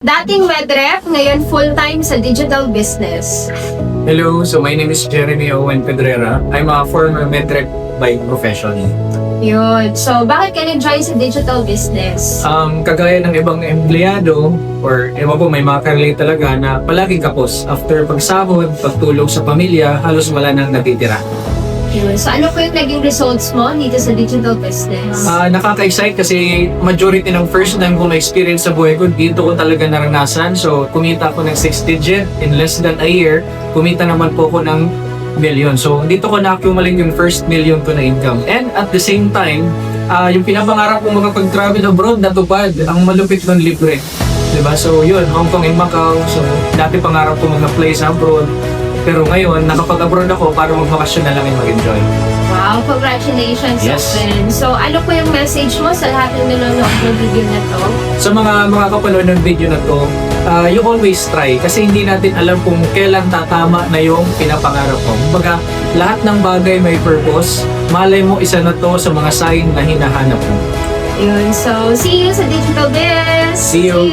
Dating medrep, ngayon full-time sa digital business. Hello, so my name is Jeremy Owen Pedrera. I'm a former medrep by profession. Yun. So, bakit ka nag-join sa digital business? Kagaya ng ibang empleyado or ewan ko, may mga karelate talaga na palaging kapos. After pagsahod, pagtulog sa pamilya, halos wala nang natitira. Yun. So, ano po yung naging results mo dito sa digital business? Nakaka-excite kasi majority ng first time ko na-experience sa buhay ko, dito ko talaga naranasan. So, kumita ako ng 6 digit in less than a year. Kumita naman po ako ng million. So, dito ko na-accumulate yung first million ko na income. And at the same time, yung pinapangarap kong makapag-travel abroad, natupad. Ang malupit ng libre. Diba? So, yun, Hong Kong and Macau. So, dati pangarap ko mag-apply sa abroad. Pero ngayon, nakapag-abroad ako para magbakasyon na lang and mag-enjoy. Wow, congratulations, Yes. Owen. So, ano po yung message mo sa lahat ng nanonood ng video na to? Sa mga kapanood ng video na to, you always try kasi hindi natin alam kung kailan tatama na yung pinapangarap mo. Kumbaga, lahat ng bagay may purpose. Malay mo isa na to sa mga sign na hinahanap mo. Yun. So, see you sa digital biz! See you.